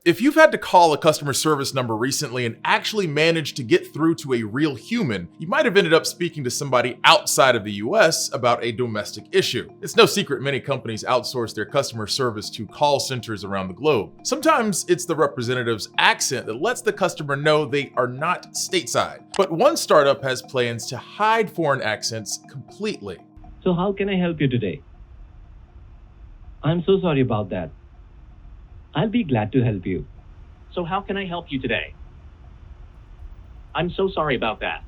If you've had to call a customer service number recently and actually managed to get through to a real human, you might have ended up speaking to somebody outside of the US about a domestic issue. It's no secret many companies outsource their customer service to call centers around the globe. Sometimes it's the representative's accent that lets the customer know they are not stateside. But one startup has plans to hide foreign accents completely. So how can I help you today? I'm so sorry about that. I'll be glad to help you. So how can I help you today? I'm so sorry about that.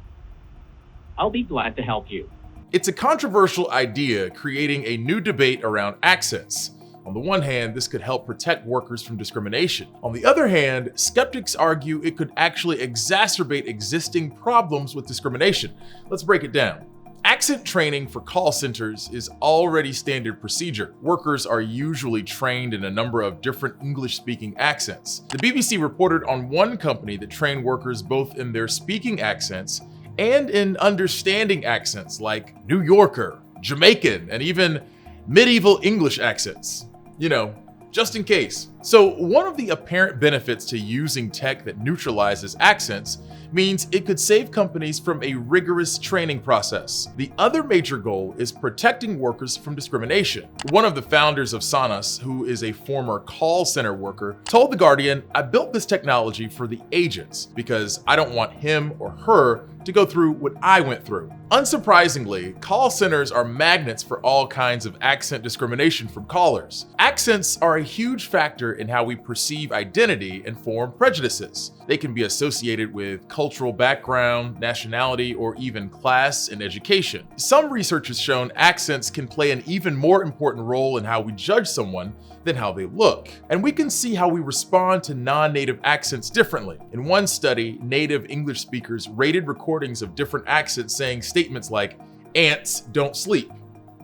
I'll be glad to help you. It's a controversial idea, creating a new debate around accents. On the one hand, this could help protect workers from discrimination. On the other hand, skeptics argue it could actually exacerbate existing problems with discrimination. Let's break it down. Accent training for call centers is already standard procedure. Workers are usually trained in a number of different English-speaking accents. The BBC reported on one company that trained workers both in their speaking accents and in understanding accents like New Yorker, Jamaican, and even medieval English accents. You know, just in case. So one of the apparent benefits to using tech that neutralizes accents means it could save companies from a rigorous training process. The other major goal is protecting workers from discrimination. One of the founders of Sonos, who is a former call center worker, told The Guardian, "I built this technology for the agents because I don't want him or her to go through what I went through." Unsurprisingly, call centers are magnets for all kinds of accent discrimination from callers. Accents are a huge factor in how we perceive identity and form prejudices. They can be associated with cultural background, nationality, or even class and education. Some research has shown accents can play an even more important role in how we judge someone than how they look. And we can see how we respond to non-native accents differently. In one study, native English speakers rated recordings of different accents saying statements like, "Ants don't sleep."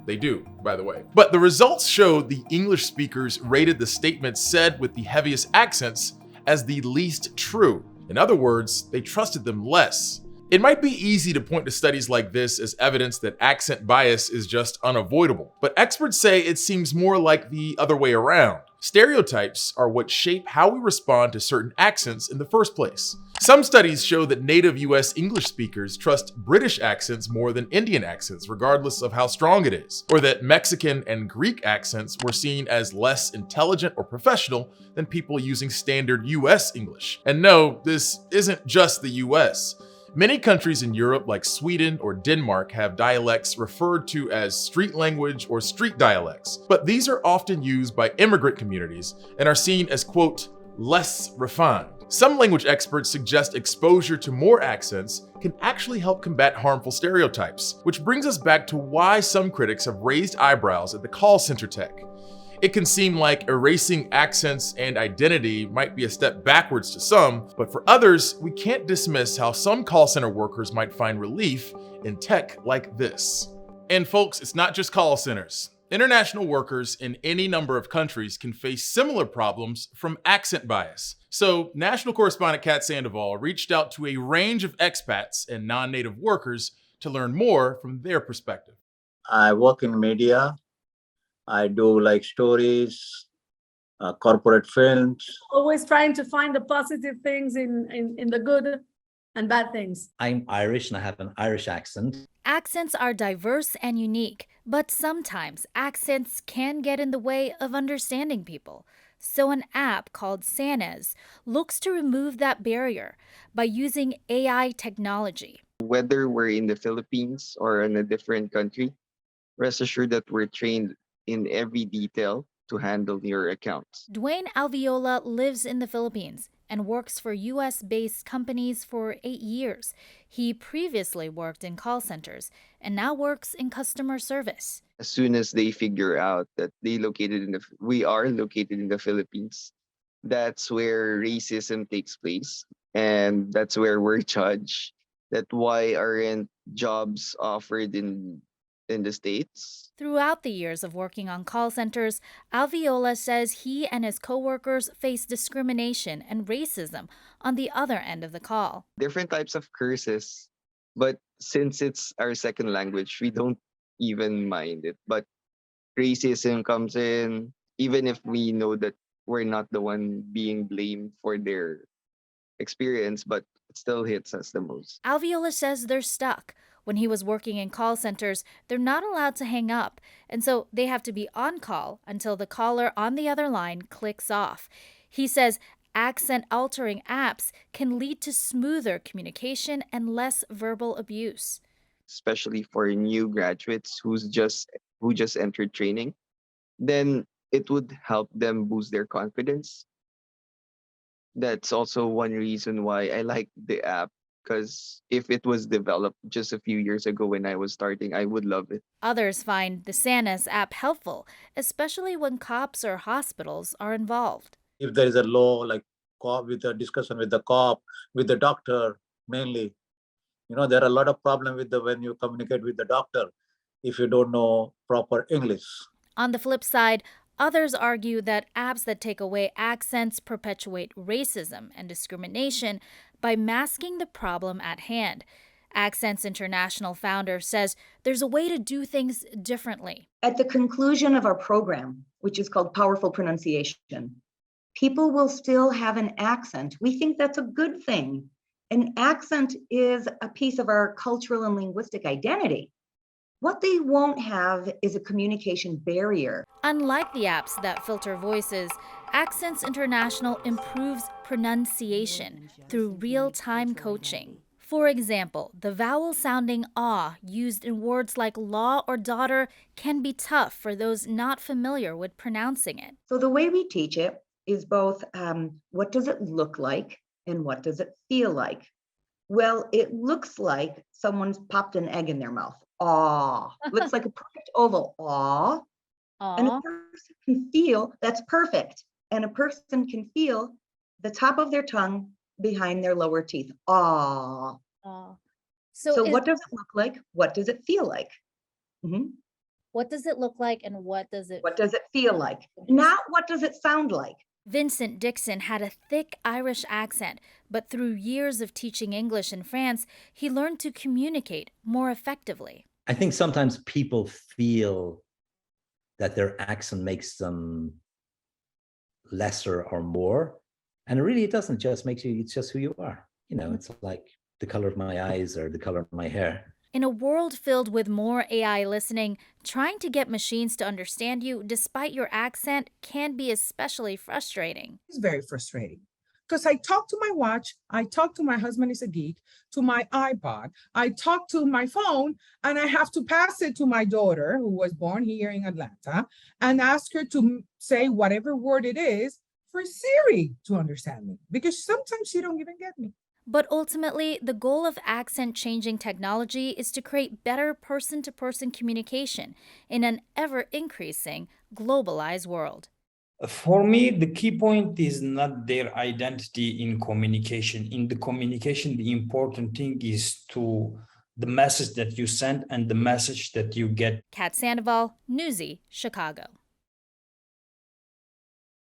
They do, by the way. But the results showed the English speakers rated the statements said with the heaviest accents as the least true. In other words, they trusted them less. It might be easy to point to studies like this as evidence that accent bias is just unavoidable, but experts say it seems more like the other way around. Stereotypes are what shape how we respond to certain accents in the first place. Some studies show that native US English speakers trust British accents more than Indian accents, regardless of how strong it is, or that Mexican and Greek accents were seen as less intelligent or professional than people using standard US English. And no, this isn't just the US. Many countries in Europe, like Sweden or Denmark, have dialects referred to as street language or street dialects, but these are often used by immigrant communities and are seen as, quote, less refined. Some language experts suggest exposure to more accents can actually help combat harmful stereotypes, which brings us back to why some critics have raised eyebrows at the call center tech. It can seem like erasing accents and identity might be a step backwards to some, but for others, we can't dismiss how some call center workers might find relief in tech like this. And folks, it's not just call centers. International workers in any number of countries can face similar problems from accent bias. So, national correspondent Kat Sandoval reached out to a range of expats and non-native workers to learn more from their perspective. I work in media. I do like stories, corporate films. Always trying to find the positive things in the good and bad things. I'm Irish and I have an Irish accent. Accents are diverse and unique, but sometimes accents can get in the way of understanding people. So an app called Sanez looks to remove that barrier by using AI technology. Whether we're in the Philippines or in a different country, rest assured that we're trained in every detail to handle your accounts. Dwayne Alviola lives in the Philippines and works for US-based companies for 8 years. He previously worked in call centers and now works in customer service. As soon as they figure out that we are located in the Philippines, that's where racism takes place, and that's where we're judged. That why aren't jobs offered in the States? Throughout the years of working on call centers, Alviola says he and his coworkers face discrimination and racism on the other end of the call. Different types of curses, but since it's our second language, we don't even mind it. But racism comes in, even if we know that we're not the one being blamed for their experience, but it still hits us the most. Alviola says they're stuck. When he was working in call centers, they're not allowed to hang up, and so they have to be on call until the caller on the other line clicks off. He says accent-altering apps can lead to smoother communication and less verbal abuse. Especially for new graduates who just entered training, then it would help them boost their confidence. That's also one reason why I like the app, because if it was developed just a few years ago when I was starting, I would love it. Others find the SANAS app helpful, especially when cops or hospitals are involved. If there is a law, like cop with a discussion with the cop, with the doctor, mainly, there are a lot of problems with when you communicate with the doctor if you don't know proper English. On the flip side, others argue that apps that take away accents perpetuate racism and discrimination by masking the problem at hand. Accents International founder says there's a way to do things differently. At the conclusion of our program, which is called Powerful Pronunciation, people will still have an accent. We think that's a good thing. An accent is a piece of our cultural and linguistic identity. What they won't have is a communication barrier. Unlike the apps that filter voices, Accents International improves pronunciation through real-time coaching. For example, the vowel-sounding ah used in words like law or daughter can be tough for those not familiar with pronouncing it. So the way we teach it is both what does it look like and what does it feel like? Well, it looks like someone's popped an egg in their mouth. Aw, looks like a perfect oval. Aw. And a person can feel that's perfect. And a person can feel the top of their tongue behind their lower teeth. Aw. So what does it look like? What does it feel like? What does it look like and what does it feel like? Not what does it sound like? Vincent Dixon had a thick Irish accent, but through years of teaching English in France, he learned to communicate more effectively. I think sometimes people feel that their accent makes them lesser or more. And really, it doesn't just make you, it's just who you are. It's like the color of my eyes or the color of my hair. In a world filled with more AI listening, trying to get machines to understand you despite your accent can be especially frustrating. It's very frustrating because I talk to my watch, I talk to my husband is a geek, to my iPod, I talk to my phone, and I have to pass it to my daughter who was born here in Atlanta and ask her to say whatever word it is for Siri to understand me, because sometimes she don't even get me. But ultimately, the goal of accent-changing technology is to create better person-to-person communication in an ever-increasing, globalized world. For me, the key point is not their identity in communication. In the communication, the important thing is the message that you send and the message that you get. Kat Sandoval, Newsy, Chicago.